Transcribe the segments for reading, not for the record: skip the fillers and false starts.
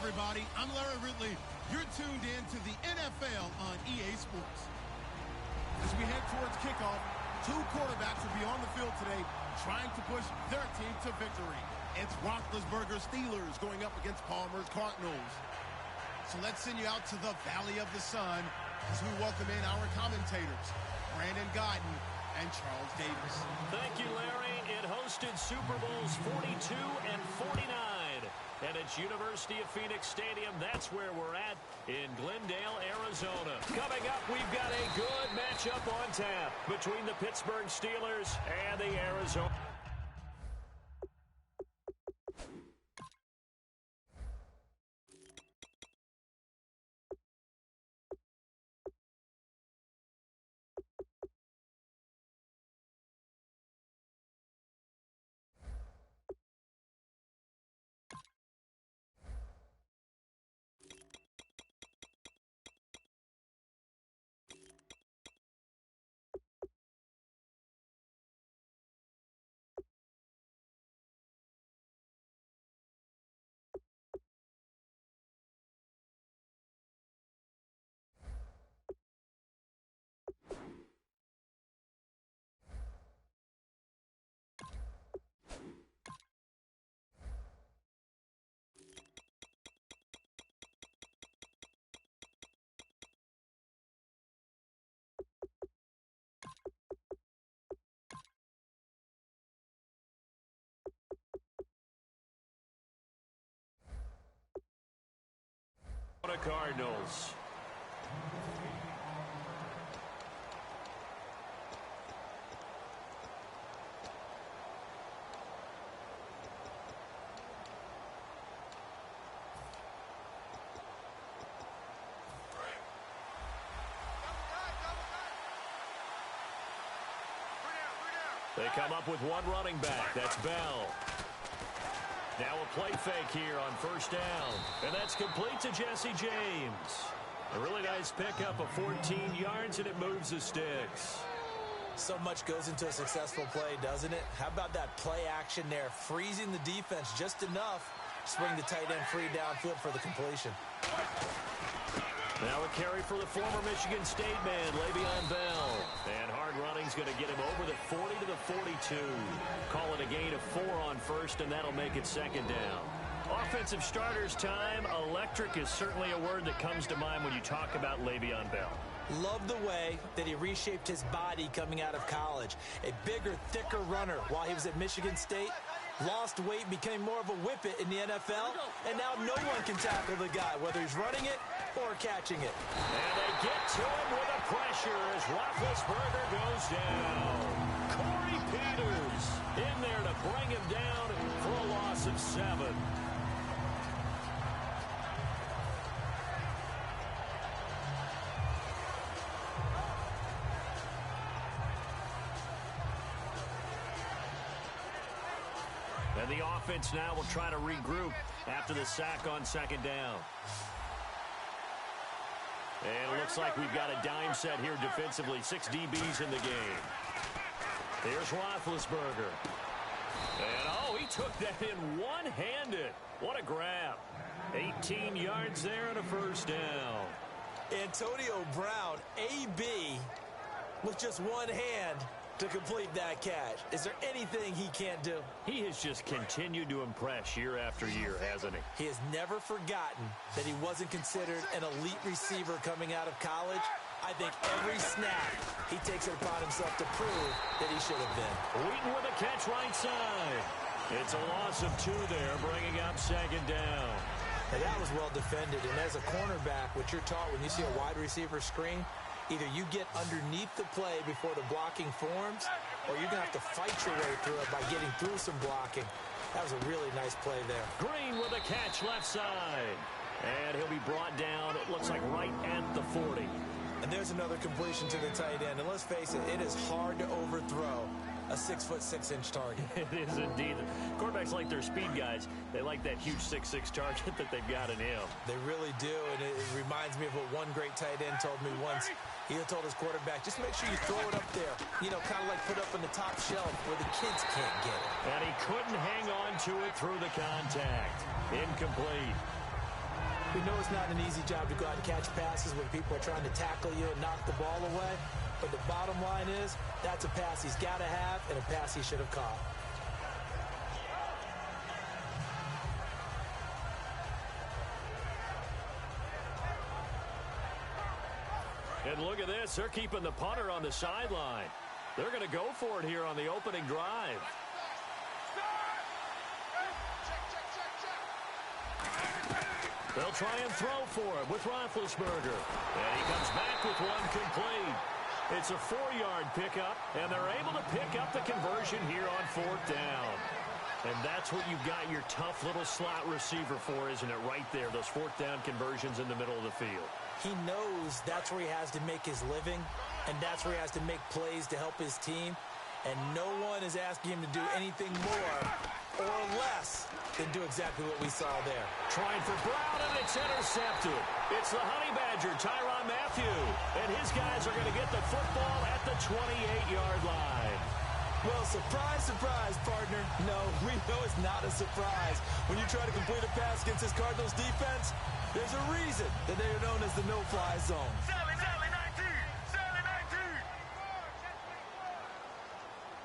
everybody. I'm Larry Ridley. You're tuned in to the NFL on EA Sports. As we head towards kickoff, two quarterbacks will be on the field today trying to push their team to victory. It's Roethlisberger's Steelers going up against Palmer's Cardinals. So let's send you out to the Valley of the Sun as we welcome in our commentators, Brandon Godden and Charles Davis. Thank you, Larry. It hosted Super Bowls 42 and 49. And it's University of Phoenix Stadium. That's where we're at in Glendale, Arizona. Coming up, we've got a good matchup on tap between the Pittsburgh Steelers and the Arizona. Cardinals. They come up with one running back. That's Bell. Now a play fake here on first down. And that's complete to Jesse James. A really nice pickup of 14 yards, and it moves the sticks. So much goes into a successful play, doesn't it? How about that play action there? Freezing the defense just enough to bring the tight end free downfield for the completion. Now a carry for the former Michigan State man, Le'Veon Bell. And hard running's going to get him over the 40 to the 42. Call it a gain of 4 on first, and that'll make it second down. Offensive starters time. Electric is certainly a word that comes to mind when you talk about Le'Veon Bell. Love the way that he reshaped his body coming out of college. A bigger, thicker runner while he was at Michigan State. Lost weight, became more of a whippet in the NFL, and now no one can tackle the guy, whether he's running it or catching it. And they get to him with a pressure as Roethlisberger goes down. Corey Peters in there to bring him down for a loss of 7. And the offense now will try to regroup after the sack on second down. And it looks like we've got a dime set here defensively. 6 DBs in the game. Here's Roethlisberger. And, oh, he took that in one-handed. What a grab. 18 yards there and a first down. Antonio Brown, AB, with just one hand to complete that catch. Is there anything he can't do? He has just continued to impress year after year, hasn't he? He has never forgotten that he wasn't considered an elite receiver coming out of college. I think every snap he takes it upon himself to prove that he should have been. Wheaton with a catch right side. It's a loss of 2 there, bringing up second down. Now that was well defended, and as a cornerback, what you're taught when you see a wide receiver screen, either you get underneath the play before the blocking forms, or you're going to have to fight your way through it by getting through some blocking. That was a really nice play there. Green with a catch left side. And he'll be brought down, it looks like right at the 40. And there's another completion to the tight end. And let's face it, it is hard to overthrow a 6'6" target. It is indeed. Quarterbacks like their speed guys. They like that huge 6'6" target that they've got in him. They really do, and it reminds me of what one great tight end told me once. He told his quarterback, just make sure you throw it up there, you know, kind of like put up on the top shelf where the kids can't get it. And he couldn't hang on to it through the contact. Incomplete. We know it's not an easy job to go out and catch passes when people are trying to tackle you and knock the ball away. But the bottom line is, that's a pass he's got to have and a pass he should have caught. And look at this. They're keeping the punter on the sideline. They're going to go for it here on the opening drive. They'll try and throw for it with Roethlisberger. And he comes back with one complete. It's a 4-yard pickup, and they're able to pick up the conversion here on 4th down. And that's what you've got your tough little slot receiver for, isn't it, right there, those 4th down conversions in the middle of the field. He knows that's where he has to make his living, and that's where he has to make plays to help his team. And no one is asking him to do anything more or less than do exactly what we saw there. Trying for Brown, and it's intercepted. It's the Honey Badger, Tyrann Mathieu. And his guys are going to get the football at the 28-yard line. Well, surprise, surprise, partner. No, we know it's not a surprise. When you try to complete a pass against this Cardinals defense, there's a reason that they are known as the no-fly zone.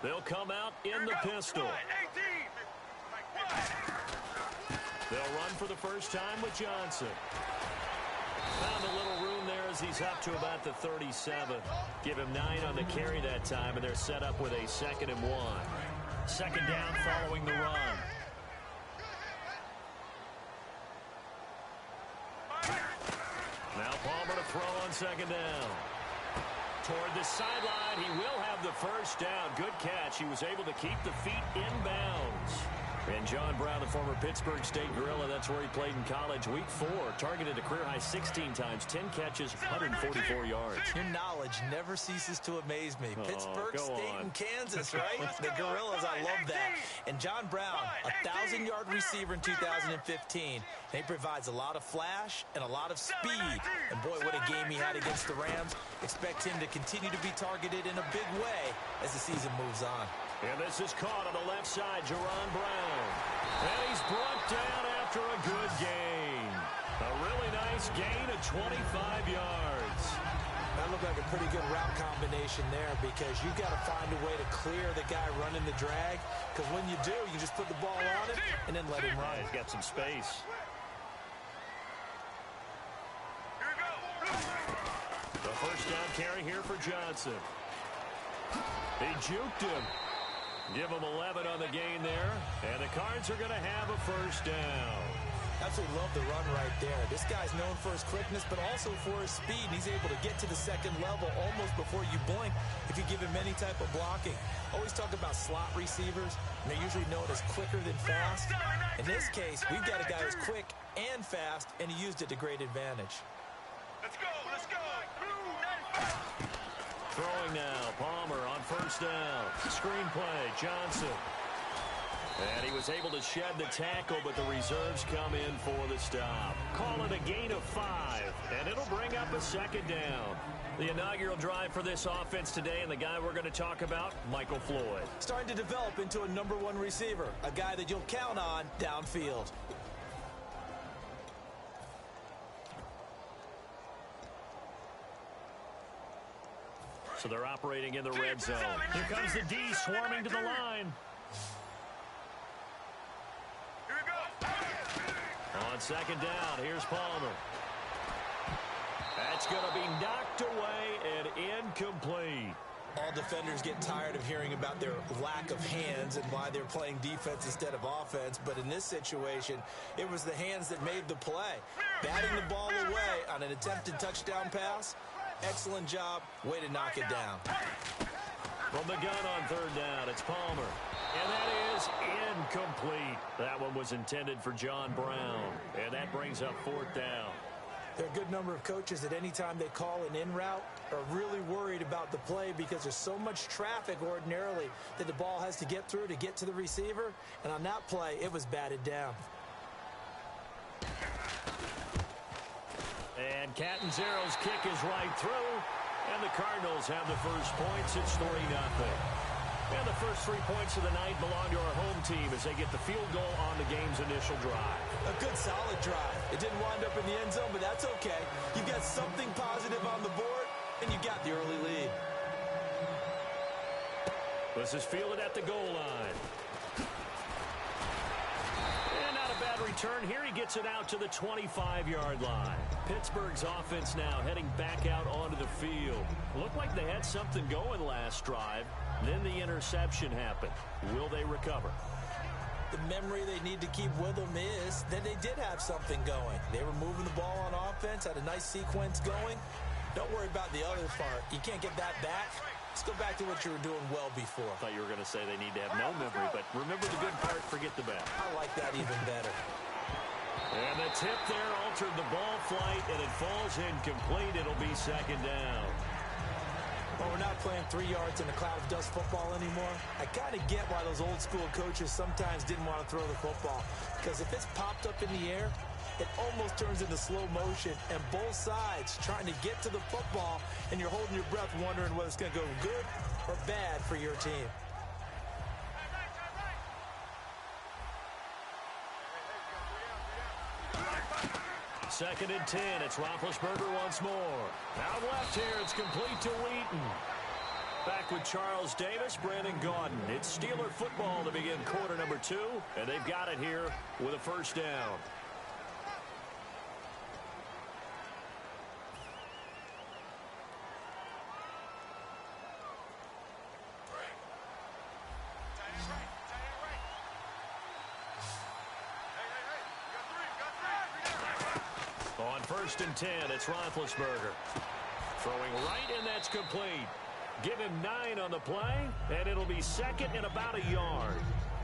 They'll come out in the pistol. They'll run for the first time with Johnson. Found a little room there as he's up to about the 37. Give him 9 on the carry that time, and they're set up with a 2nd and 1. 2nd down following the run. Now Palmer to throw on 2nd down. Toward the sideline, he will have the first down. Good catch. He was able to keep the feet in bounds. And John Brown, the former Pittsburgh State Gorilla, that's where he played in college. Week 4, targeted a career-high 16 times, 10 catches, 144 yards. Your knowledge never ceases to amaze me. Pittsburgh State and Kansas, right? The Gorillas, I love that. And John Brown, a 1,000-yard receiver in 2015. And he provides a lot of flash and a lot of speed. And boy, what a game he had against the Rams. Expect him to continue to be targeted in a big way as the season moves on. And this is caught on the left side, Jaron Brown. And he's brought down after a good gain. A really nice gain of 25 yards. That looked like a pretty good route combination there because you've got to find a way to clear the guy running the drag. Because when you do, you just put the ball on him and then let him run. He's got some space. The first down carry here for Johnson. He juked him. Give him 11 on the gain there. And the Cards are going to have a first down. Absolutely love the run right there. This guy's known for his quickness, but also for his speed. And he's able to get to the second level almost before you blink if you give him any type of blocking. Always talk about slot receivers, and they're usually known as quicker than fast. In this case, we've got a guy who's quick and fast, and he used it to great advantage. Let's go, let's go. Throwing now, Palmer on first down. Screenplay, Johnson. And he was able to shed the tackle, but the reserves come in for the stop. Call it a gain of 5, and it'll bring up a 2nd down. The inaugural drive for this offense today, and the guy we're going to talk about, Michael Floyd. Starting to develop into a #1 receiver, a guy that you'll count on downfield. So they're operating in the red zone. Here comes the D swarming to the line. Here we go. On 2nd down, here's Palmer. That's going to be knocked away and incomplete. All defenders get tired of hearing about their lack of hands and why they're playing defense instead of offense. But in this situation, it was the hands that made the play. Batting the ball away on an attempted touchdown pass. Excellent job. Way to knock it down. From the gun on 3rd down, it's Palmer. And that is incomplete. That one was intended for John Brown. And that brings up 4th down. There are a good number of coaches that anytime they call an in route are really worried about the play because there's so much traffic ordinarily that the ball has to get through to get to the receiver. And on that play, it was batted down. And Catanzaro's kick is right through. And the Cardinals have the first points. It's 3-0. And the first 3 points of the night belong to our home team as they get the field goal on the game's initial drive. A good, solid drive. It didn't wind up in the end zone, but that's okay. You've got something positive on the board, and you got the early lead. This is fielded at the goal line. And not a bad return here. He gets it out to the 25-yard line. Pittsburgh's offense now heading back out onto the field. Looked like they had something going last drive. Then the interception happened. Will they recover? The memory they need to keep with them is that they did have something going. They were moving the ball on offense, had a nice sequence going. Don't worry about the other part. You can't get that back. Let's go back to what you were doing well before. I thought you were going to say they need to have no memory, but remember the good part, forget the bad. I like that even better. And the tip there altered the ball flight, and it falls incomplete. It'll be second down. Well, we're not playing 3 yards in a cloud of dust football anymore. I kind of get why those old school coaches sometimes didn't want to throw the football. Because if it's popped up in the air, it almost turns into slow motion. And both sides trying to get to the football, and you're holding your breath wondering whether it's going to go good or bad for your team. Second and 10. It's Roethlisberger once more. Out left here. It's complete to Wheaton. Back with Charles Davis, Brandon Gaudin. It's Steeler football to begin quarter number 2, and they've got it here with a first down. On first and 10, it's Roethlisberger. Throwing right, and that's complete. Give him 9 on the play, and it'll be second and about a yard.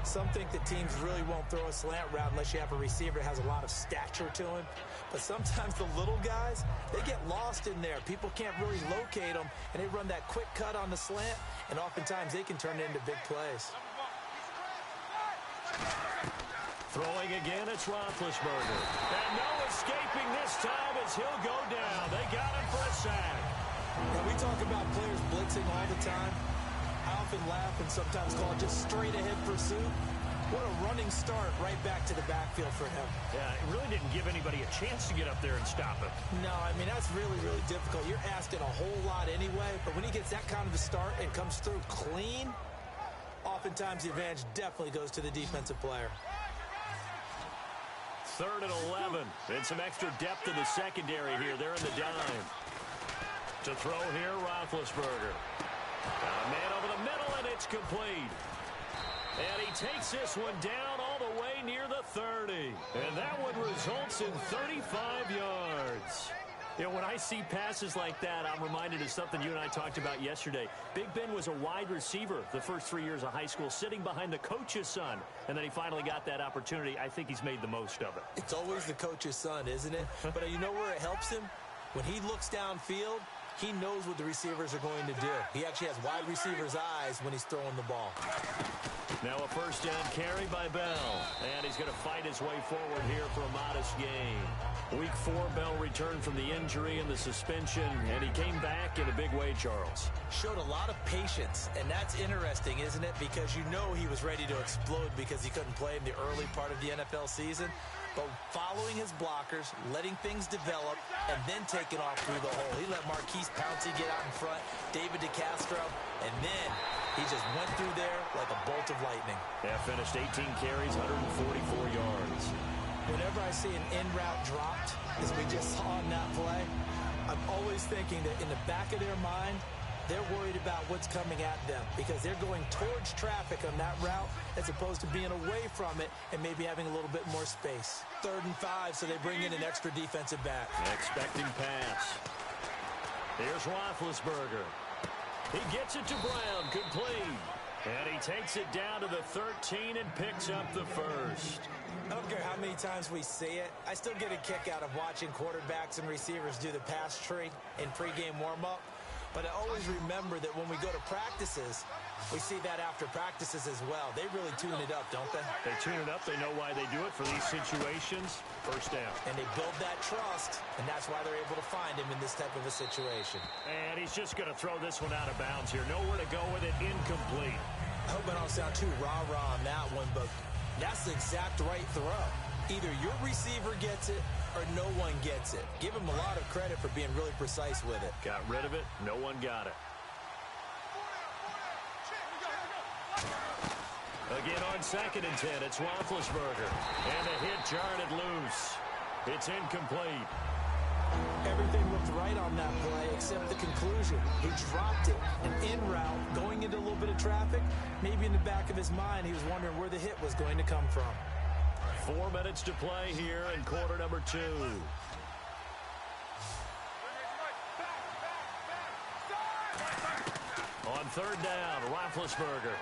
Some think that teams really won't throw a slant route unless you have a receiver that has a lot of stature to him. But sometimes the little guys, they get lost in there. People can't really locate them, and they run that quick cut on the slant, and oftentimes they can turn it into big plays. Throwing again, it's Roethlisberger. And no escaping this time as he'll go down. They got him for a sack. Now, we talk about players blitzing all the time. I often laugh and sometimes call it just straight-ahead pursuit. What a running start right back to the backfield for him. Yeah, it really didn't give anybody a chance to get up there and stop him. No, I mean, that's really, really difficult. You're asking a whole lot anyway, but when he gets that kind of a start and comes through clean, oftentimes the advantage definitely goes to the defensive player. Third and 11. And some extra depth in the secondary here. They're in the dime. To throw here, Roethlisberger. Got a man over the middle, and it's complete. And he takes this one down all the way near the 30. And that one results in 35 yards. You know, when I see passes like that, I'm reminded of something you and I talked about yesterday. Big Ben was a wide receiver the first 3 years of high school, sitting behind the coach's son. And then he finally got that opportunity. I think he's made the most of it. It's always the coach's son, isn't it? But you know where it helps him? When he looks downfield, he knows what the receivers are going to do. He actually has wide receivers' eyes when he's throwing the ball. Now a first down carry by Bell. And he's going to fight his way forward here for a modest gain. Week 4, Bell returned from the injury and the suspension, and he came back in a big way, Charles. Showed a lot of patience, and that's interesting, isn't it? Because you know he was ready to explode because he couldn't play in the early part of the NFL season. But following his blockers, letting things develop, and then taking off through the hole. He let Marquise Pouncey get out in front, David DeCastro, and then he just went through there like a bolt of lightning. Yeah, finished 18 carries, 144 yards. Whenever I see an in-route dropped, as we just saw in that play, I'm always thinking that in the back of their mind, they're worried about what's coming at them because they're going towards traffic on that route as opposed to being away from it and maybe having a little bit more space. 3rd and 5, so they bring in an extra defensive back. Expecting pass. Here's Roethlisberger. He gets it to Brown, complete. And he takes it down to the 13 and picks up the first. I don't care how many times we see it. I still get a kick out of watching quarterbacks and receivers do the pass tree in pregame warm-up. But I always remember that when we go to practices, we see that after practices as well. They really tune it up, don't they? They tune it up. They know why they do it for these situations. First down. And they build that trust, and that's why they're able to find him in this type of a situation. And he's just going to throw this one out of bounds here. Nowhere to go with it. Incomplete. I hope I don't sound too rah-rah on that one, but that's the exact right throw. Either your receiver gets it or no one gets it. Give him a lot of credit for being really precise with it. Got rid of it. No one got it. Again on 2nd and 10, it's Roethlisberger. And the hit jarred it loose. It's incomplete. Everything looked right on that play except the conclusion. He dropped it. And en route, going into a little bit of traffic, maybe in the back of his mind, he was wondering where the hit was going to come from. 4 minutes to play here in quarter number 2. On 3rd down, Roethlisberger.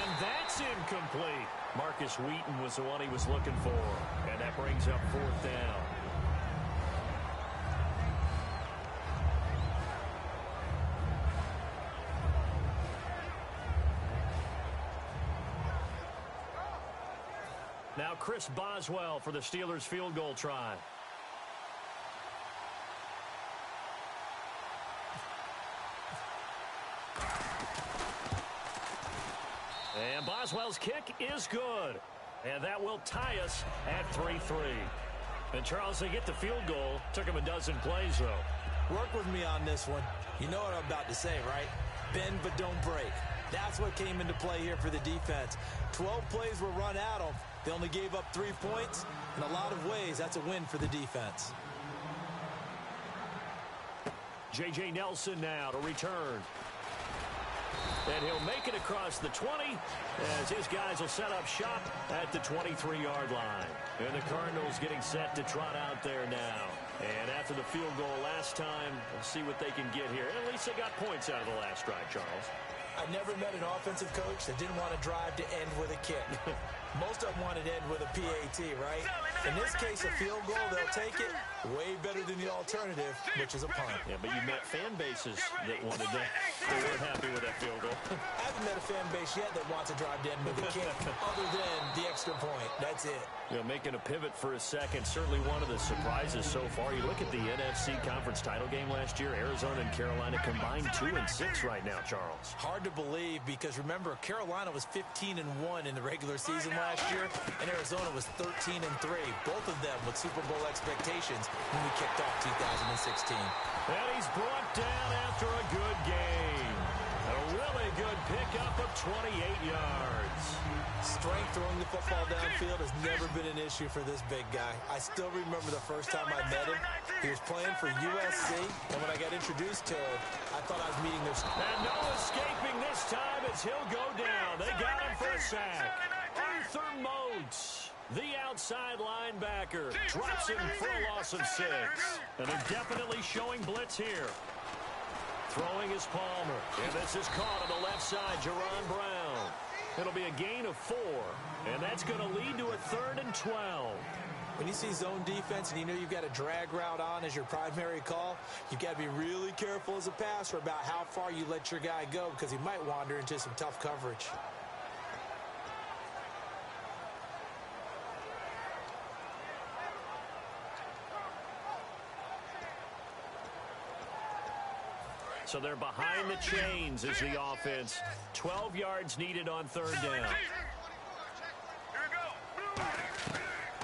And that's incomplete. Marcus Wheaton was the one he was looking for. And that brings up 4th down. Now Chris Boswell for the Steelers field goal try. And Boswell's kick is good. And that will tie us at 3-3. And Charles, they get the field goal. Took him a dozen plays, though. Work with me on this one. You know what I'm about to say, right? Bend but don't break. That's what came into play here for the defense. 12 plays were run at them. They only gave up 3 points. In a lot of ways, that's a win for the defense. J.J. Nelson now to return. And he'll make it across the 20 as his guys will set up shop at the 23-yard line. And the Cardinals getting set to trot out there now. And after the field goal last time, we'll see what they can get here. At least they got points out of the last drive, Charles. I never met an offensive coach that didn't want to drive to end with a kick. Most of them wanted to end with a PAT, right? In this case, a field goal, they'll take it. Way better than the alternative, which is a punt. Yeah, but you met fan bases that wanted that. They weren't happy with that field goal. I haven't met a fan base yet that wants to drive to end with a kick, other than the extra point. That's it. You know, making a pivot for a second, certainly one of the surprises so far. You look at the NFC Conference title game last year, Arizona and Carolina combined 2-6 right now, Charles. Hard to believe because, remember, Carolina was 15-1 in the regular season last year, and Arizona was 13-3, both of them with Super Bowl expectations when we kicked off 2016. And he's brought down after a good game. A really good pickup of 28 yards. Strength throwing the football downfield has never been an issue for this big guy. I still remember the first time I met him. He was playing for USC, and when I got introduced to him, I thought I was meeting their... And no escaping this time as he'll go down. They got him for a sack. Arthur Moats, the outside linebacker, drops him for a loss of 6. And they're definitely showing blitz here. Throwing is Palmer. And this is caught on the left side, Jerron Brown. It'll be a gain of 4. And that's going to lead to a 3rd and 12. When you see zone defense and you know you've got a drag route on as your primary call, you've got to be really careful as a passer about how far you let your guy go because he might wander into some tough coverage. So they're behind the chains as the offense. 12 yards needed on 3rd down.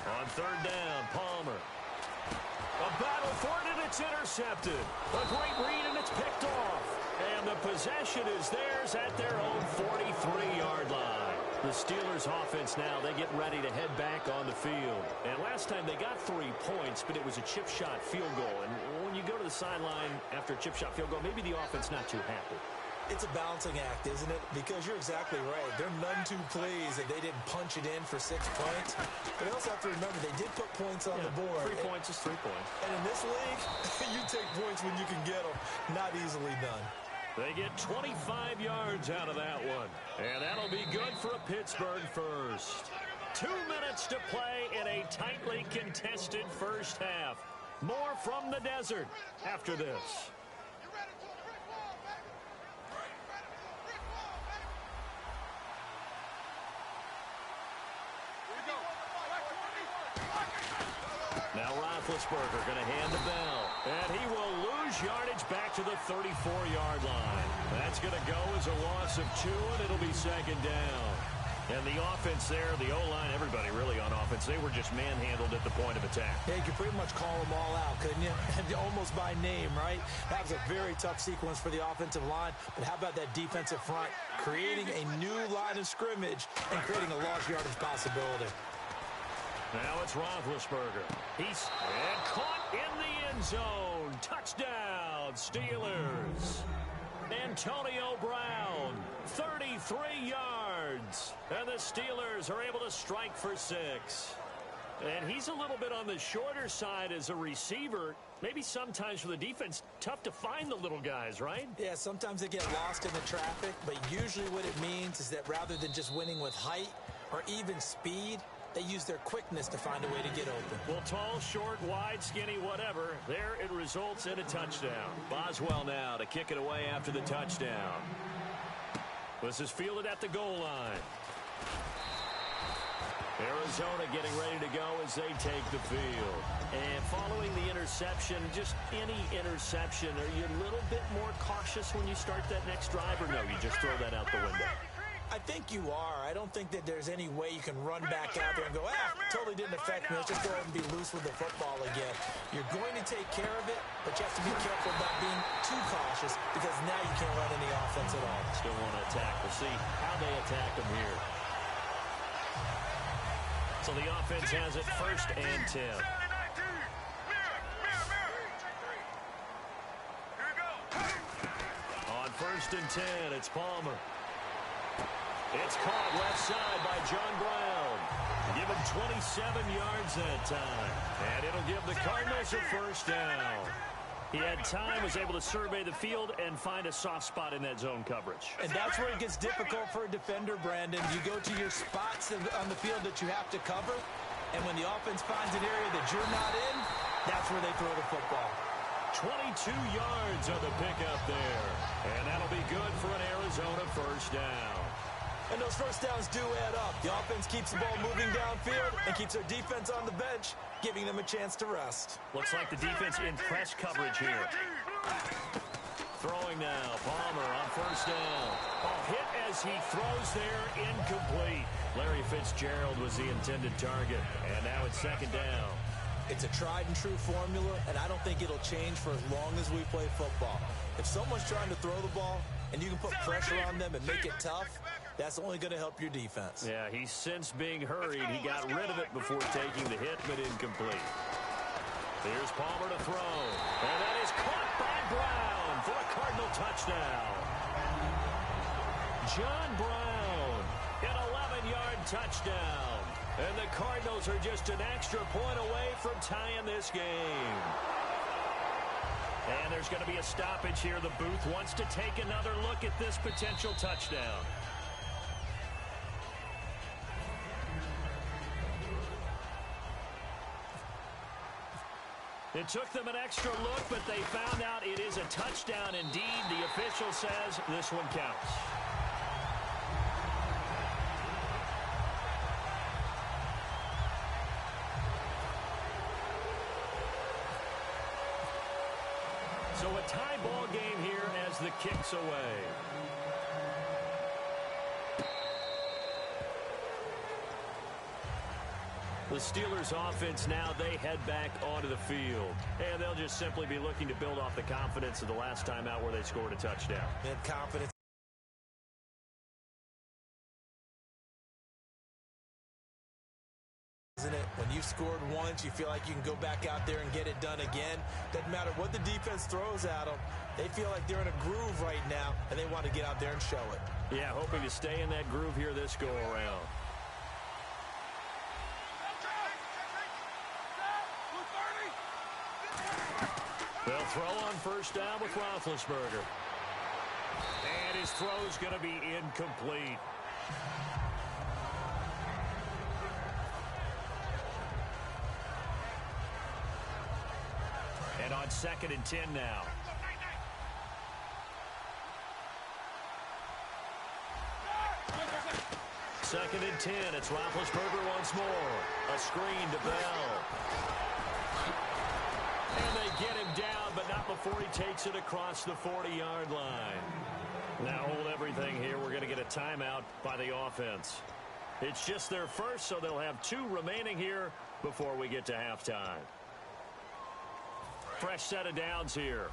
On 3rd down, Palmer. A battle for it, and it's intercepted. A great read, and it's picked off. And the possession is theirs at their own 43-yard line. The Steelers offense now, they get ready to head back on the field. And last time they got 3 points, but it was a chip shot field goal. And when you go to the sideline after a chip shot field goal, maybe the offense not too happy. It's a balancing act, isn't it? Because you're exactly right. They're none too pleased that they didn't punch it in for 6 points. But you also have to remember they did put points on the board. 3 points is 3 points. And in this league, you take points when you can get them. Not easily done. They get 25 yards out of that one. And that'll be good for a Pittsburgh first. 2 minutes to play in a tightly contested first half. More from the desert after this. Now Roethlisberger going to hand the bell. And he will lose yardage back to the 34-yard line. That's going to go as a loss of 2, and it'll be second down. And the offense there, the O-line, everybody really on offense, they were just manhandled at the point of attack. Yeah, you could pretty much call them all out, couldn't you? Almost by name, right? That was a very tough sequence for the offensive line. But how about that defensive front creating a new line of scrimmage and creating a lost yardage possibility? Now it's Roethlisberger. He's caught in the end zone. Touchdown, Steelers. Antonio Brown, 33 yards. And the Steelers are able to strike for 6. And he's a little bit on the shorter side as a receiver. Maybe sometimes for the defense, tough to find the little guys, right? Yeah, sometimes they get lost in the traffic. But usually what it means is that rather than just winning with height or even speed, they use their quickness to find a way to get open. Well, tall, short, wide, skinny, whatever. There it results in a touchdown. Boswell now to kick it away after the touchdown. This is fielded at the goal line. Arizona getting ready to go as they take the field. And following the interception, just any interception, are you a little bit more cautious when you start that next drive, or no, you just throw that out the window? I think you are. I don't think that there's any way you can run back out there and go, totally didn't affect me. Let's just go ahead and be loose with the football again. You're going to take care of it, but you have to be careful about being too cautious because now you can't run any offense at all. Still want to attack. We'll see how they attack them here. So the offense has it 1st and 10. On 1st and 10, it's Palmer. It's caught left side by John Brown. Give him 27 yards that time. And it'll give the Cardinals a 1st down. He had time, was able to survey the field and find a soft spot in that zone coverage. And that's where it gets difficult for a defender, Brandon. You go to your spots on the field that you have to cover, and when the offense finds an area that you're not in, that's where they throw the football. 22 yards on the pickup there. And that'll be good for an Arizona 1st down. And those 1st downs do add up. The offense keeps the ball moving downfield and keeps their defense on the bench, giving them a chance to rest. Looks like the defense in press coverage here. Throwing now. Palmer on 1st down. Hit as he throws there, incomplete. Larry Fitzgerald was the intended target. And now it's 2nd down. It's a tried and true formula, and I don't think it'll change for as long as we play football. If someone's trying to throw the ball and you can put pressure on them and make it tough, that's only going to help your defense. Yeah, he's since being hurried. He got rid of it before taking the hit, but incomplete. Here's Palmer to throw. And that is caught by Brown for a Cardinal touchdown. John Brown, an 11-yard touchdown. And the Cardinals are just an extra point away from tying this game. And there's going to be a stoppage here. The booth wants to take another look at this potential touchdown. It took them an extra look, but they found out it is a touchdown indeed. The official says this one counts. So a tie ball game here as the kick's away. The Steelers offense now, they head back onto the field. And they'll just simply be looking to build off the confidence of the last time out where they scored a touchdown. And confidence. Isn't it? When you've scored once, you feel like you can go back out there and get it done again. Doesn't matter what the defense throws at them. They feel like they're in a groove right now, and they want to get out there and show it. Yeah, hoping to stay in that groove here this go-around. They'll throw on 1st down with Roethlisberger. And his throw's going to be incomplete. And on 2nd and 10 now. Second and 10. It's Roethlisberger once more. A screen to Bell. And they get him down before he takes it across the 40-yard line. Now hold everything here. We're going to get a timeout by the offense. It's just their first, so they'll have 2 remaining here before we get to halftime. Fresh set of downs here.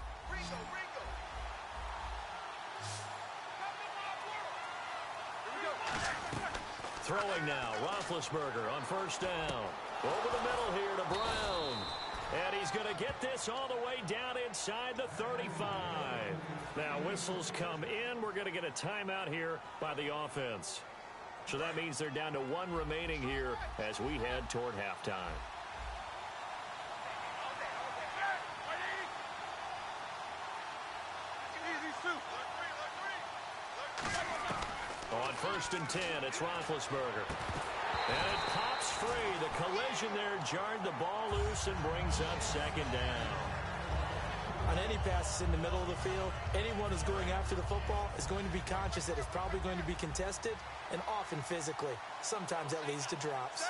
Throwing now, Roethlisberger on first down. Over the middle here to Brown. And he's going to get this all the way down inside the 35. Now whistles come in. We're going to get a timeout here by the offense. So that means they're down to 1 remaining here as we head toward halftime. On first and 10, it's Roethlisberger. And it pops free. The collision there jarred the ball loose and brings up second down. On any passes in the middle of the field, anyone who's going after the football is going to be conscious that it's probably going to be contested, and often physically. Sometimes that leads to drops.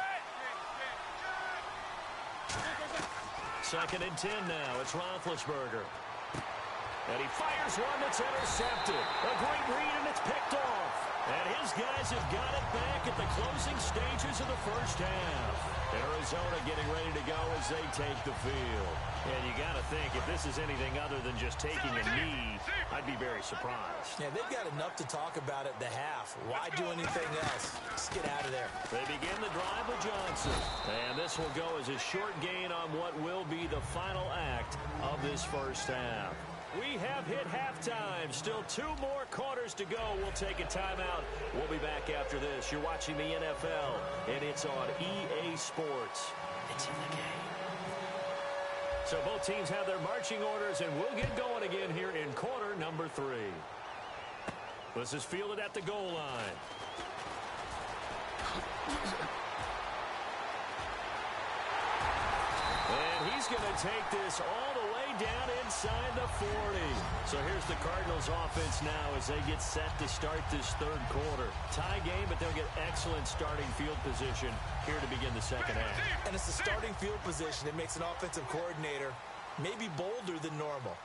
Second and 10 now. It's Roethlisberger. And he fires one that's intercepted. A great read, and it's picked off. And his guys have got it back at the closing stages of the first half. Arizona getting ready to go as they take the field. And you got to think, if this is anything other than just taking a knee, I'd be very surprised. Yeah, they've got enough to talk about at the half. Why do anything else? Just get out of there. They begin the drive with Johnson. And this will go as a short gain on what will be the final act of this first half. We have hit halftime. Still 2 more quarters to go. We'll take a timeout. We'll be back after this. You're watching the NFL, and it's on EA Sports. It's in the game. So both teams have their marching orders, and we'll get going again here in quarter number 3. This is fielded at the goal line. And he's going to take this all the way down inside the 40. So here's the Cardinals offense now as they get set to start this third quarter. Tie game, but they'll get excellent starting field position here to begin the second half. And it's the starting field position that makes an offensive coordinator maybe bolder than normal.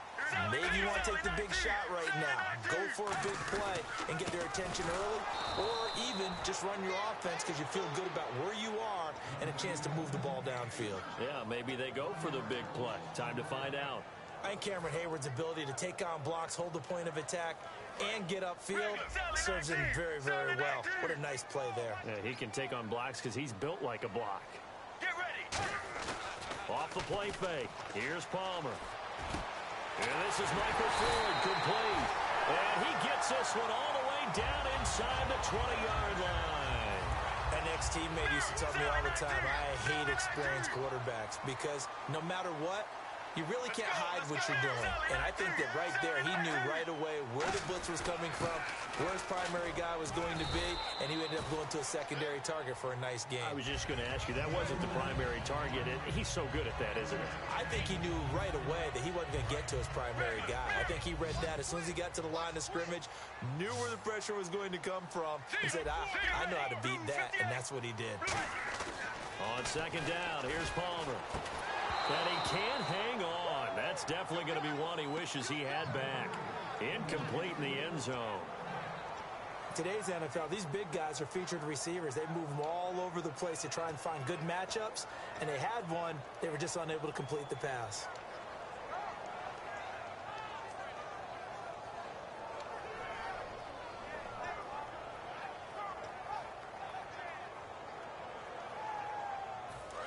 Maybe you want to take the big shot right now. Go for a big play and get their attention early, or even just run your offense because you feel good about where you are and a chance to move the ball downfield. Yeah, maybe they go for the big play. Time to find out. I think Cameron Hayward's ability to take on blocks, hold the point of attack, and get upfield serves him very, very well. What a nice play there. Yeah, he can take on blocks because he's built like a block. Get ready. Off the play fake. Here's Palmer. And this is Michael Floyd, complete. And he gets this one all the way down inside the 20-yard line. An ex-teammate used to tell me all the time, I hate experienced quarterbacks because no matter what, you really can't hide what you're doing. And I think that right there, he knew right away where the blitz was coming from, where his primary guy was going to be, and he ended up going to a secondary target for a nice game. I was just going to ask you, that wasn't the primary target. He's so good at that, isn't he? I think he knew right away that he wasn't going to get to his primary guy. I think he read that as soon as he got to the line of scrimmage, knew where the pressure was going to come from, and said, I know how to beat that, and that's what he did. On second down, here's Palmer. And he can't hang on. That's definitely going to be one he wishes he had back. Incomplete in the end zone. Today's NFL, these big guys are featured receivers. They move them all over the place to try and find good matchups, and they had one. They were just unable to complete the pass.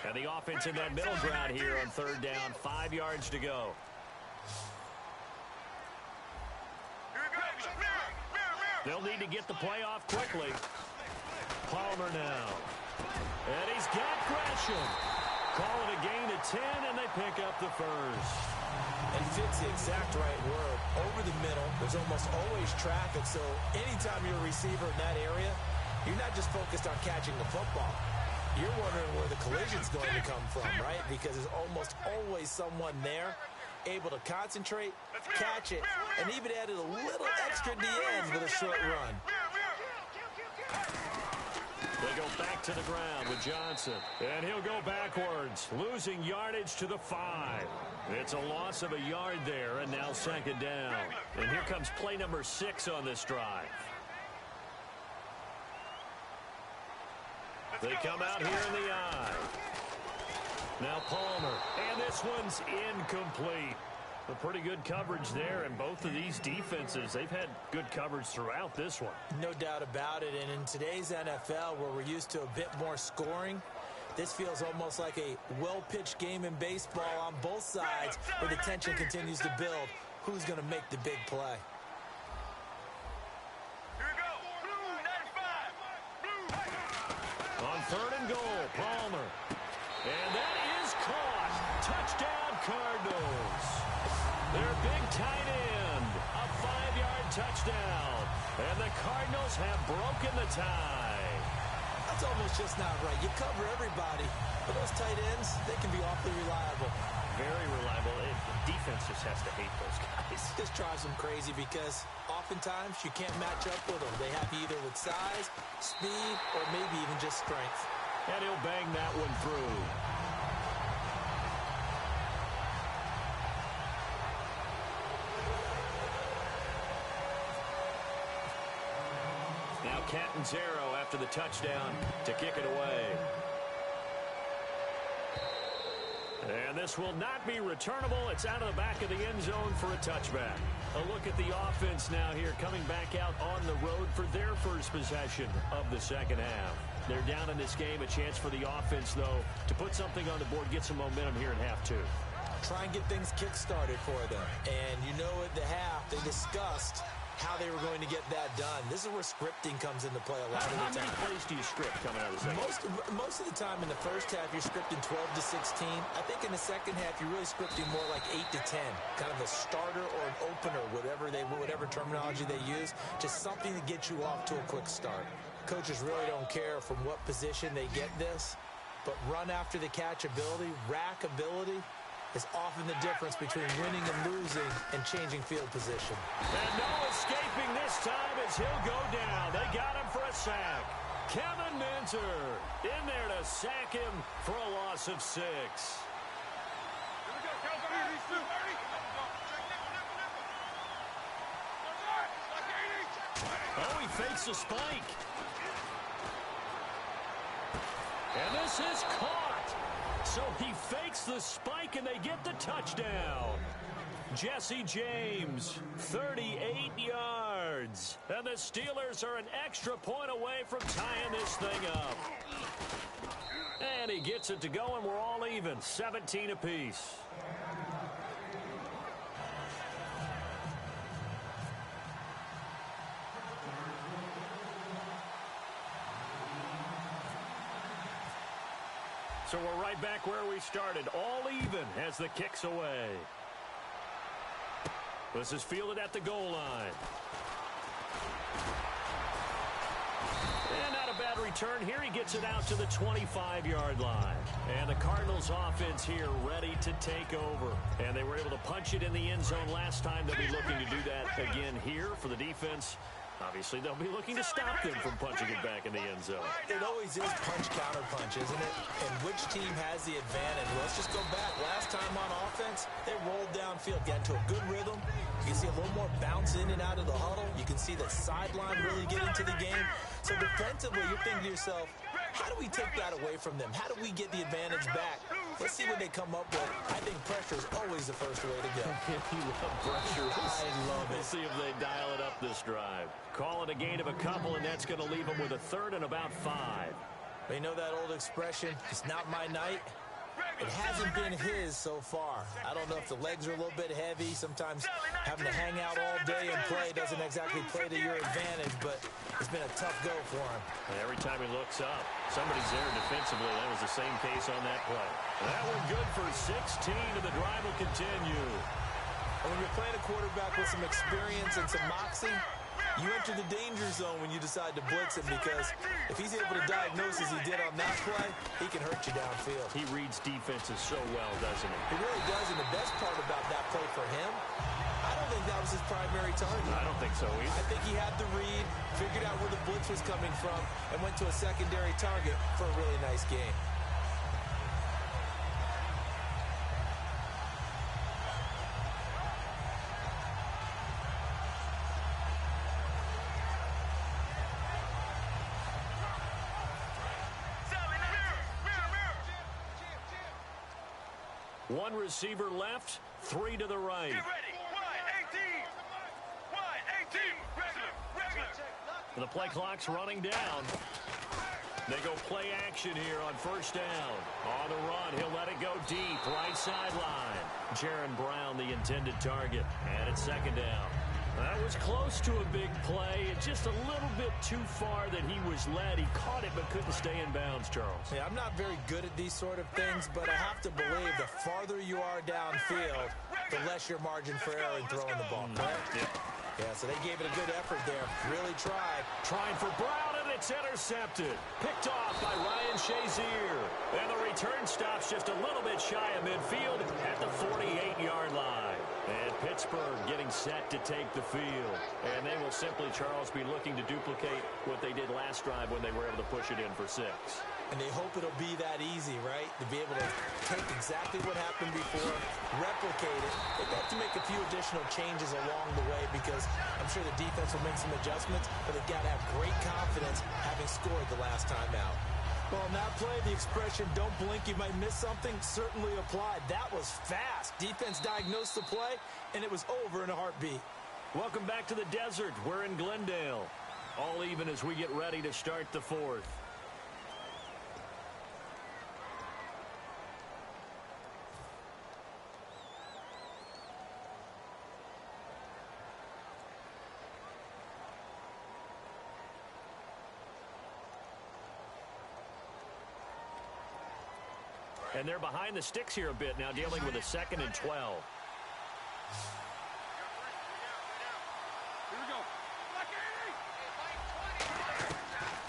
And the offense in that middle ground here on third down, 5 yards to go. They'll need to get the play off quickly. Palmer now. And he's got Gresham. Call it a gain of 10, and they pick up the first. And fits the exact right word. Over the middle, there's almost always traffic, so anytime you're a receiver in that area, you're not just focused on catching the football. You're wondering where the collision's going to come from, right? Because there's almost always someone there able to concentrate, catch it, and even added a little extra at the end with a short run. They go back back to the ground with Johnson. And he'll go backwards, losing yardage to the 5. It's a loss of a yard there, and now second down. And here comes play number 6 on this drive. They come out here in the eye. Now Palmer, and this one's incomplete. A pretty good coverage there, and both of these defenses, they've had good coverage throughout this one. No doubt about it, and in today's NFL, where we're used to a bit more scoring, this feels almost like a well-pitched game in baseball on both sides, where the tension continues to build. Who's going to make the big play? Here we go. Blue 95. Blue. On 3rd and goal, Palmer. And that is caught. Touchdown, Cardinals. Their big tight end, a 5-yard touchdown. And the Cardinals have broken the tie. That's almost just not right. You cover everybody, but those tight ends, they can be awfully reliable. Very reliable. Defense just has to hate those guys. This drives them crazy because oftentimes you can't match up with them. They have you either with size, speed, or maybe even just strength. And he'll bang that one through. Now Catanzaro after the touchdown to kick it away. And this will not be returnable. It's out of the back of the end zone for a touchback. A look at the offense now here, coming back out on the road for their first possession of the second half. They're down in this game. A chance for the offense, though, to put something on the board, get some momentum here in half 2. Try and get things kick-started for them. And you know at the half, they discussed how they were going to get that done. This is where scripting comes into play a lot of the time. How many plays do you script coming out of the second? Most of the time in the first half, you're scripting 12 to 16. I think in the second half, you're really scripting more like 8 to 10. Kind of a starter or an opener, whatever terminology they use. Just something to get you off to a quick start. Coaches really don't care from what position they get this, but run after the catch ability, rack ability, is often the difference between winning and losing and changing field position. And no escaping this time as he'll go down. They got him for a sack. Kevin Minter in there to sack him for a loss of 6. Oh, he fakes a spike. And this is caught. So he fakes the spike, and they get the touchdown. Jesse James, 38 yards. And the Steelers are an extra point away from tying this thing up. And he gets it to go, and we're all even, 17 apiece. So we're right back where we started, all even as the kick's away. This is fielded at the goal line. And not a bad return here. He gets it out to the 25-yard line. And the Cardinals offense here ready to take over. And they were able to punch it in the end zone last time. They'll be looking to do that again here for the defense. Obviously, they'll be looking to stop them from punching it back in the end zone. It always is punch-counter-punch, isn't it? And which team has the advantage? Let's just go back. Last time on offense, they rolled downfield, got into a good rhythm. You can see a little more bounce in and out of the huddle. You can see the sideline really get into the game. So defensively, you're thinking to yourself, how do we take that away from them? How do we get the advantage back? Let's see what they come up with. I think pressure is always the first way to go. You love pressure. I love it. We'll see if they dial it up this drive. Call it a gain of a couple, and that's going to leave them with a 3rd and about 5. They know that old expression, it's not my night. It hasn't been his so far. I don't know if the legs are a little bit heavy. Sometimes having to hang out all day and play doesn't exactly play to your advantage, but it's been a tough go for him. And every time he looks up, somebody's there defensively. That was the same case on that play. That one good for 16, and the drive will continue. And when you're playing a quarterback with some experience and some moxie, You enter the danger zone when you decide to blitz him, because if he's able to diagnose as he did on that play, he can hurt you downfield. He reads defenses so well, doesn't he? He really does, and the best part about that play for him, I don't think that was his primary target. I don't think so either. I think he had the read, figured out where the blitz was coming from, and went to a secondary target for a really nice game. One receiver left, 3 to the right. Get ready. Wide 18. Wide 18. Regular. The play clock's running down. They go play action here on first down. On the run, he'll let it go deep, right sideline. Jaron Brown, the intended target, and it's second down. That was close to a big play. It's just a little bit too far that he was led. He caught it but couldn't stay in bounds, Charles. Yeah, I'm not very good at these sort of things, but I have to believe the farther you are downfield, the less your margin for error in throwing the ball, correct? Yeah, so they gave it a good effort there. Really tried. Trying for Brown, and it's intercepted. Picked off by Ryan Shazier. And the return stops just a little bit shy of midfield at the 48-yard line. And Pittsburgh getting set to take the field. And they will simply, Charles, be looking to duplicate what they did last drive when they were able to push it in for 6. And they hope it'll be that easy, right? To be able to take exactly what happened before, replicate it. They've got to make a few additional changes along the way, because I'm sure the defense will make some adjustments, but they've got to have great confidence having scored the last time out. Well, on that play, the expression, don't blink, you might miss something, certainly applied. That was fast. Defense diagnosed the play, and it was over in a heartbeat. Welcome back to the desert. We're in Glendale. All even as we get ready to start the 4th. And they're behind the sticks here a bit now, dealing with a 2nd and 12.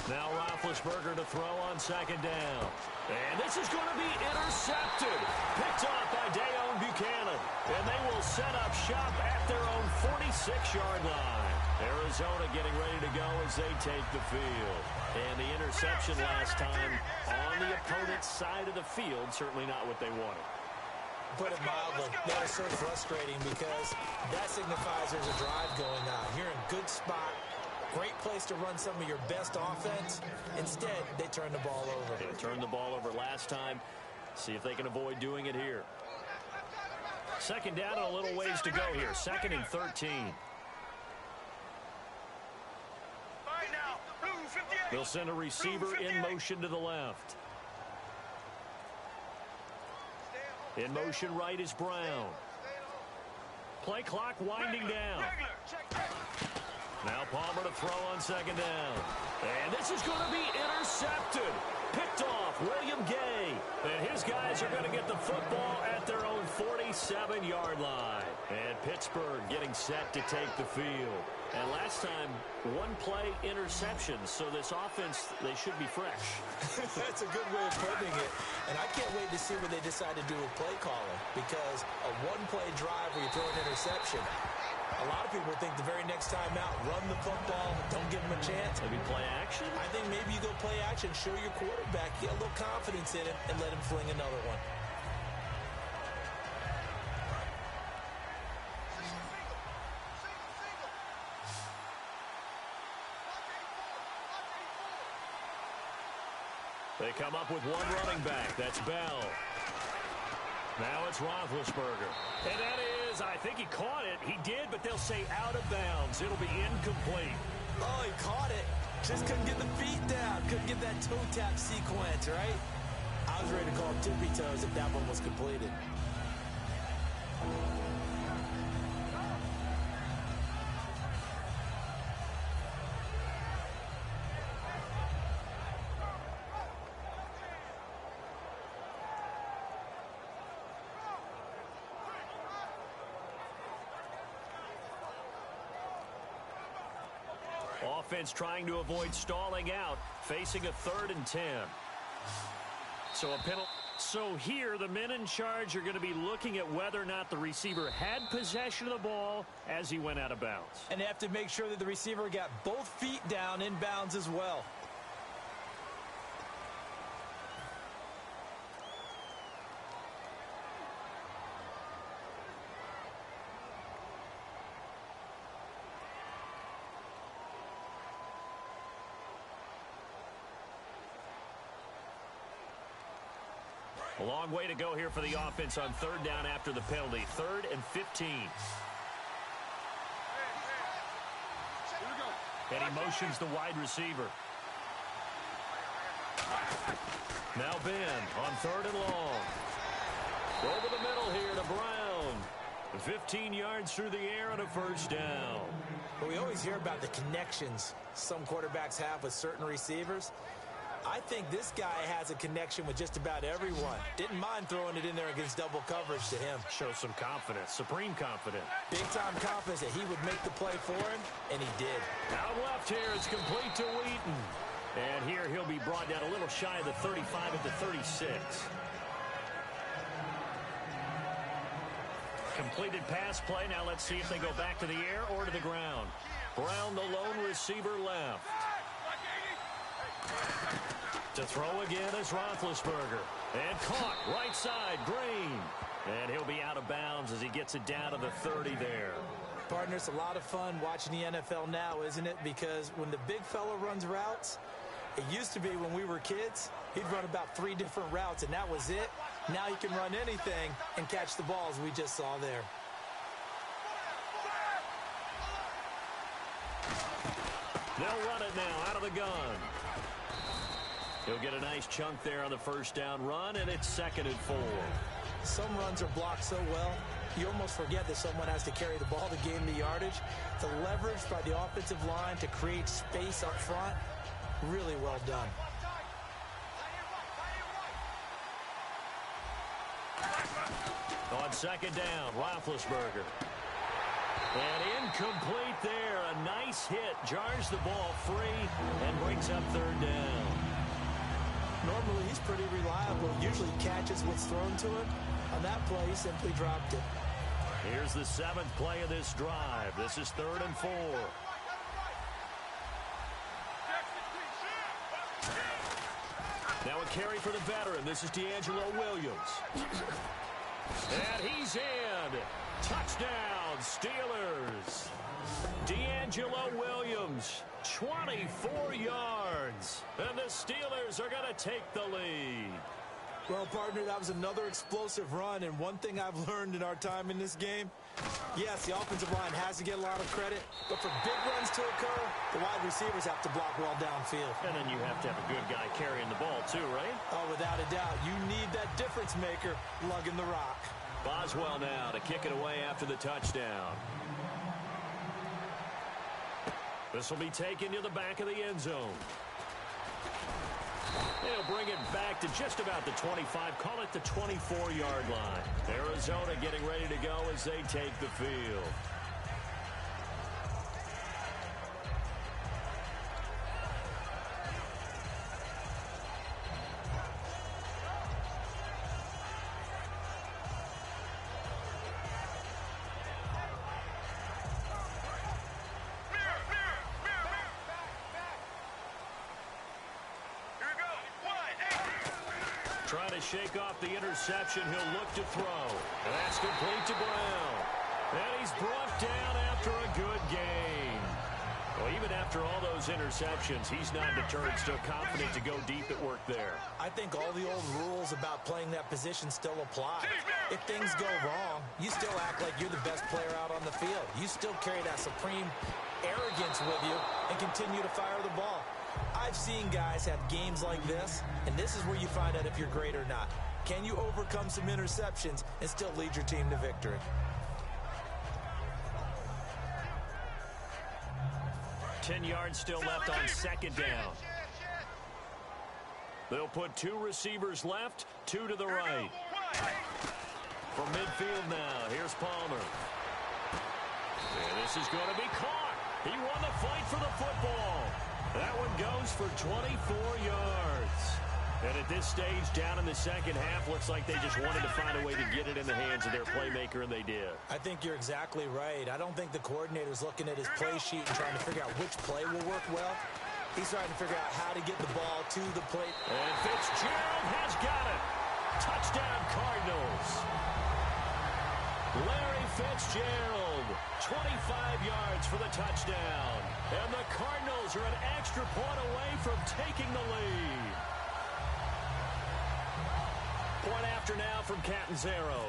Now Roethlisberger to throw on 2nd down. And this is going to be intercepted. Picked off by Dayon Buchanan. And they will set up shop at their own 46-yard line. Arizona getting ready to go as they take the field. And the interception last time on the opponent's side of the field, certainly not what they wanted. Put it mildly, that is so frustrating, because that signifies there's a drive going on. You're in a good spot, great place to run some of your best offense. Instead, they turn the ball over. They turned the ball over last time. See if they can avoid doing it here. 2nd down and a little ways to go here. 2nd and 13. They'll send a receiver in motion to the left. In motion right is Brown. Play clock winding down. Now Palmer to throw on 2nd down. And this is going to be intercepted. Picked off William Gay. And his guys are going to get the football at their own 47-yard line. And Pittsburgh getting set to take the field. And last time, 1-play interception. So this offense, they should be fresh. That's a good way of putting it. And I can't wait to see what they decide to do with play calling, because a 1-play drive where you throw an interception, a lot of people think the very next time out, run the football, don't give them a chance. Maybe play action? I think maybe you go play action, show your quarterback, get a little confidence in him, and let him fling another one. They come up with one running back. That's Bell. Now it's Roethlisberger. And that is, I think he caught it. He did, but they'll say out of bounds. It'll be incomplete. Oh, he caught it. Just couldn't get the feet down. Couldn't get that toe tap sequence, right? I was ready to call tippy toes if that one was completed. offense trying to avoid stalling out, facing a 3rd and 10. So a penalty. So here, the men in charge are going to be looking at whether or not the receiver had possession of the ball as he went out of bounds. And they have to make sure that the receiver got both feet down in bounds as well. A long way to go here for the offense on 3rd down after the penalty. 3rd and 15. And he motions the wide receiver. Now Ben on 3rd and long. Over the middle here to Brown. 15 yards through the air and a 1st down. But we always hear about the connections some quarterbacks have with certain receivers. I think this guy has a connection with just about everyone. Didn't mind throwing it in there against double coverage to him. Shows some confidence, supreme confidence. Big-time confidence that he would make the play for him, and he did. Out left here, it's complete to Wheaton. And here he'll be brought down a little shy of the 35 at the 36. Completed pass play. Now let's see if they go back to the air or to the ground. Brown, the lone receiver, left. To throw again is Roethlisberger. And caught right side, Green. And he'll be out of bounds as he gets it down to the 30 there. Partner, it's a lot of fun watching the NFL now, isn't it? Because when the big fella runs routes, it used to be when we were kids, he'd run about 3 different routes, and that was it. Now he can run anything and catch the balls we just saw there. They'll run it now out of the gun. He'll get a nice chunk there on the 1st down run, and it's 2nd and 4. Some runs are blocked so well, you almost forget that someone has to carry the ball to gain the yardage. The leverage by the offensive line to create space up front, really well done. On 2nd down, Roethlisberger. And incomplete there. A nice hit. Jars the ball free and brings up 3rd down. Normally, he's pretty reliable. Usually catches what's thrown to him. On that play, he simply dropped it. Here's the 7th play of this drive. This is 3rd and 4. Now a carry for the veteran. This is D'Angelo Williams. And he's in. Touchdown, Steelers. D'Angelo Williams, 24 yards. And the Steelers are going to take the lead. Well, partner, that was another explosive run, and one thing I've learned in our time in this game, yes, the offensive line has to get a lot of credit, but for big runs to occur, the wide receivers have to block well downfield. And then you have to have a good guy carrying the ball too, right? Oh, without a doubt. You need that difference maker lugging the rock. Boswell now to kick it away after the touchdown. This will be taken to the back of the end zone. They'll bring it back to just about the 25, call it the 24-yard line. Arizona getting ready to go as they take the field. Trying to shake off the interception. He'll look to throw. And that's complete to Brown. And he's brought down after a good game. Well, even after all those interceptions, he's not deterred, still confident to go deep at work there. I think all the old rules about playing that position still apply. If things go wrong, you still act like you're the best player out on the field. You still carry that supreme arrogance with you and continue to fire the ball. I've seen guys have games like this, and this is where you find out if you're great or not. Can you overcome some interceptions and still lead your team to victory? Ten yards still left on second down. They'll put 2 receivers left, 2 to the right. From midfield now, here's Palmer. And this is going to be caught. He won the fight for the football. That one goes for 24 yards. And at this stage, down in the second half, looks like they just wanted to find a way to get it in the hands of their playmaker, and they did. I think you're exactly right. I don't think the coordinator's looking at his play sheet and trying to figure out which play will work well. He's trying to figure out how to get the ball to the plate. And Fitzgerald has got it. Touchdown, Cardinals. Larry Fitzgerald, 25 yards for the touchdown. And the Cardinals are an extra point away from taking the lead. Point after now from Catanzaro.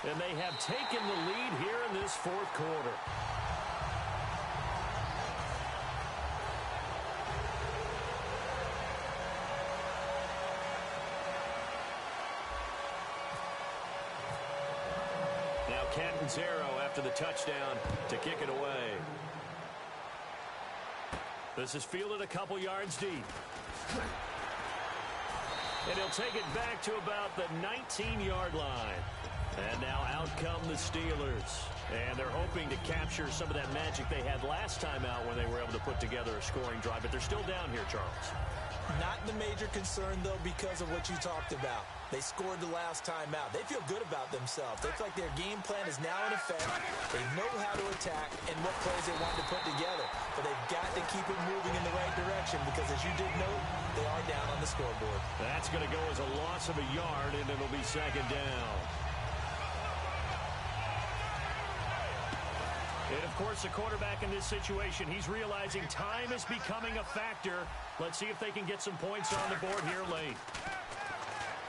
And they have taken the lead here in this fourth quarter. Now Catanzaro after the touchdown to kick it away. This is fielded a couple yards deep. And he'll take it back to about the 19-yard line. And now out come the Steelers. And they're hoping to capture some of that magic they had last time out when they were able to put together a scoring drive. But they're still down here, Charles. Not the major concern, though, because of what you talked about. They scored the last time out. They feel good about themselves. They feel like their game plan is now in effect. They know how to attack and what plays they want to put together. But they've got to keep it moving in the right direction because, as you did note, they are down on the scoreboard. That's going to go as a loss of a yard, and it'll be second down. And, of course, the quarterback in this situation, he's realizing time is becoming a factor. Let's see if they can get some points on the board here late.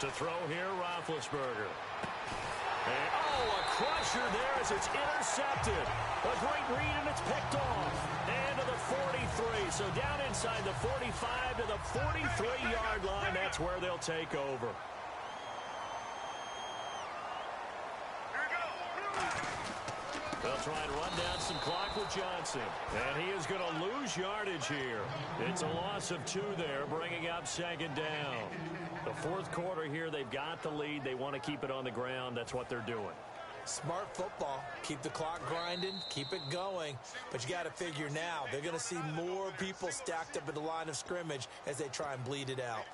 To throw here, Roethlisberger. And, a crusher there as it's intercepted. A great read, and it's picked off. And to the 43. So down inside the 45 to the 43-yard line. That's where they'll take over. They'll try and run down some clock with Johnson. And he is going to lose yardage here. It's a loss of 2 there, bringing up second down. The fourth quarter here, they've got the lead. They want to keep it on the ground. That's what they're doing. Smart football. Keep the clock grinding. Keep it going. But you got to figure now, they're going to see more people stacked up at the line of scrimmage as they try and bleed it out.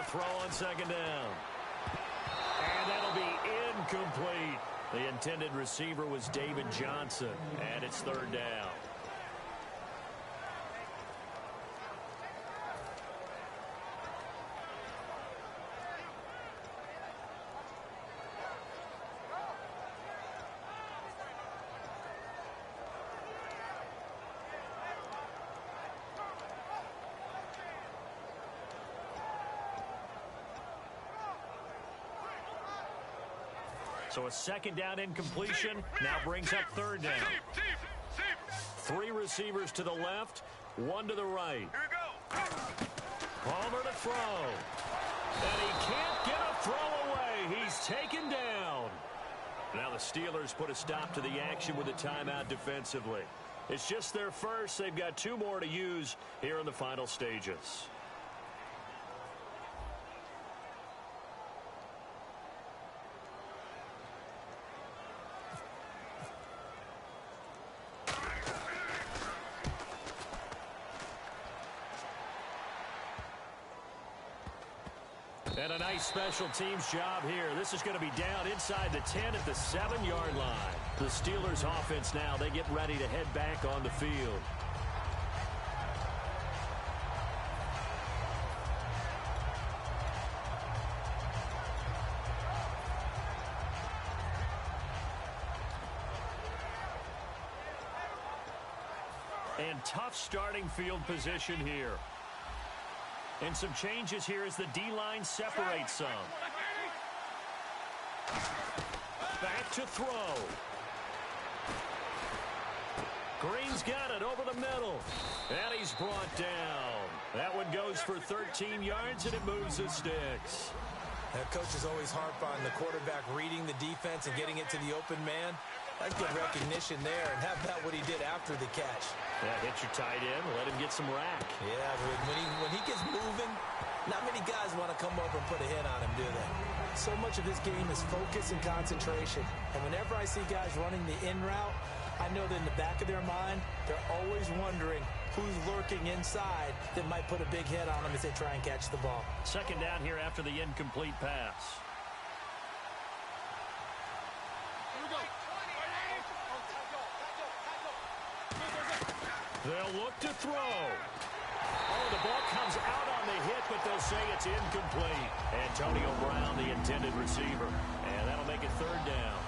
Throw on second down. And that'll be incomplete. The intended receiver was David Johnson, and it's third down. So a second down incompletion now brings up third down. 3 receivers to the left, 1 to the right. Palmer to throw. And he can't get a throw away. He's taken down. Now the Steelers put a stop to the action with a timeout defensively. It's just their first. They've got 2 more to use here in the final stages. And a nice special teams job here. This is going to be down inside the 10 at the 7-yard line. The Steelers offense now, they get ready to head back on the field. And tough starting field position here. And some changes here as the D-line separates some. Back to throw. Green's got it over the middle. And he's brought down. That one goes for 13 yards, and it moves the sticks. That coach is always harp on the quarterback reading the defense and getting it to the open man. That's good recognition there, and how about what he did after the catch? Yeah, hit your tight end, let him get some rack. Yeah, when he gets moving, not many guys want to come over and put a hit on him, do they? So much of this game is focus and concentration. And whenever I see guys running the in route, I know that in the back of their mind, they're always wondering who's lurking inside that might put a big hit on them as they try and catch the ball. Second down here after the incomplete pass. They'll look to throw. Oh, the ball comes out on the hit, but they'll say it's incomplete. Antonio Brown, the intended receiver. And that'll make it third down.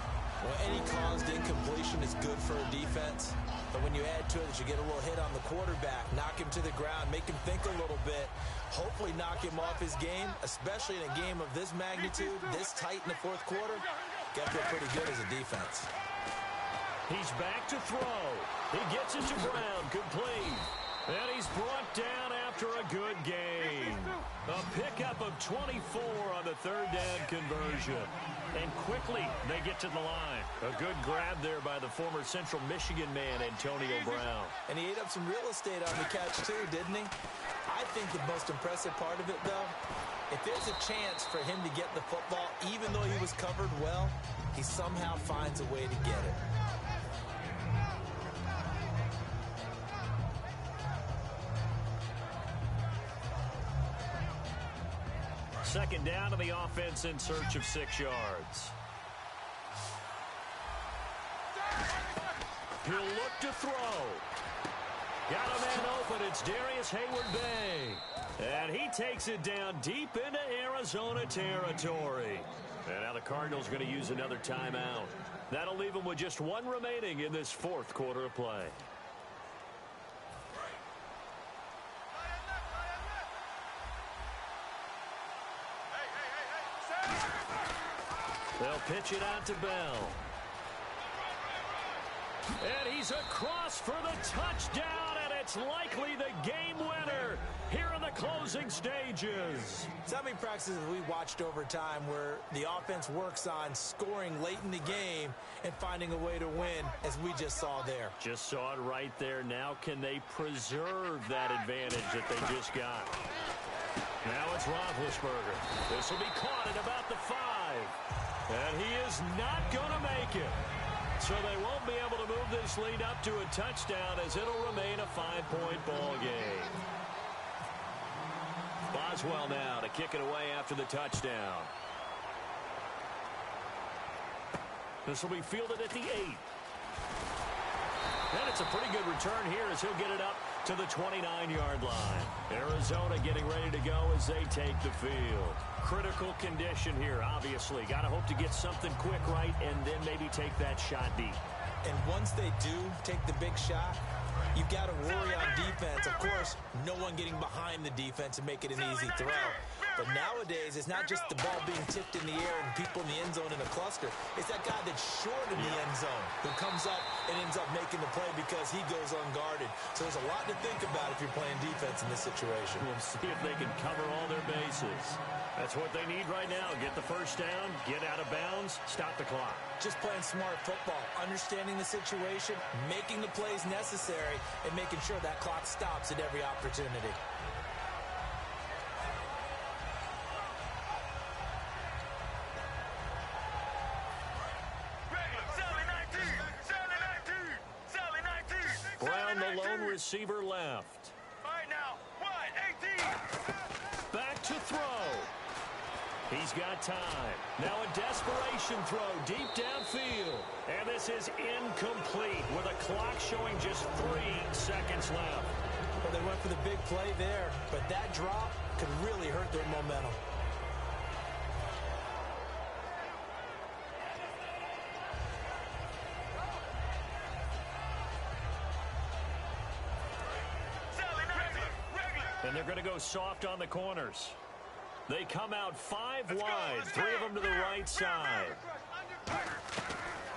Well, any caused incompletion is good for a defense. But when you add to it that you get a little hit on the quarterback, knock him to the ground, make him think a little bit, hopefully knock him off his game, especially in a game of this magnitude, this tight in the fourth quarter, got to feel pretty good as a defense. He's back to throw. He gets it to Brown, complete. And he's brought down after a good gain. A pickup of 24 on the third down conversion. And quickly they get to the line. A good grab there by the former Central Michigan man, Antonio Brown. And he ate up some real estate on the catch too, didn't he? I think the most impressive part of it, though, if there's a chance for him to get the football, even though he was covered well, he somehow finds a way to get it. Second down to the offense in search of 6 yards. He'll look to throw. Got a man open. It's Darius Hayward-Bay. And he takes it down deep into Arizona territory. And now the Cardinals going to use another timeout. That'll leave them with just one remaining in this fourth quarter of play. They'll pitch it out to Bell. And he's across for the touchdown, and it's likely the game winner here in the closing stages. So many practices we watched over time where the offense works on scoring late in the game and finding a way to win, as we just saw there. Just saw it right there. Now can they preserve that advantage that they just got? Now it's Roethlisberger. This will be caught at about the 5. And he is not going to make it. So they won't be able to move this lead up to a touchdown, as it'll remain a 5-point ball game. Boswell now to kick it away after the touchdown. This will be fielded at the 8. And it's a pretty good return here as he'll get it up to the 29-yard line. Arizona getting ready to go as they take the field. Critical condition here, obviously. Got to hope to get something quick right and then maybe take that shot deep. And once they do take the big shot, you've got to worry on defense. Of course, no one getting behind the defense and make it an easy throw. But nowadays, it's not just the ball being tipped in the air and people in the end zone in a cluster. It's that guy that's short in the end zone who comes up and ends up making the play because he goes unguarded. So there's a lot to think about if you're playing defense in this situation. We'll see if they can cover all their bases. That's what they need right now. Get the first down, get out of bounds, stop the clock. Just playing smart football, understanding the situation, making the plays necessary, and making sure that clock stops at every opportunity. Brown, the lone receiver, left. All right, now, wide, 18. Back to throw. He's got time. Now a desperation throw deep downfield. And this is incomplete with a clock showing just 3 seconds left. Well, they went for the big play there, but that drop could really hurt their momentum. And they're going to go soft on the corners. They come out 5 wide, 3 of them to the right side.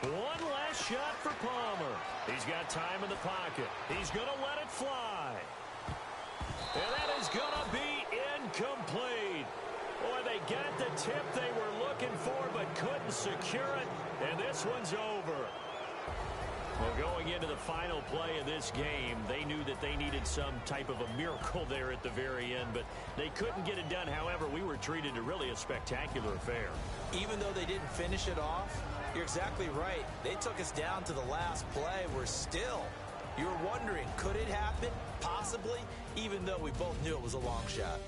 One last shot for Palmer. He's got time in the pocket. He's going to let it fly. And that is going to be incomplete. Boy, they got the tip they were looking for but couldn't secure it. And this one's over. Well, going into the final play of this game, they knew that they needed some type of a miracle there at the very end, but they couldn't get it done. However, we were treated to really a spectacular affair. Even though they didn't finish it off, you're exactly right. They took us down to the last play. We're still, you're wondering, could it happen? Possibly, even though we both knew it was a long shot.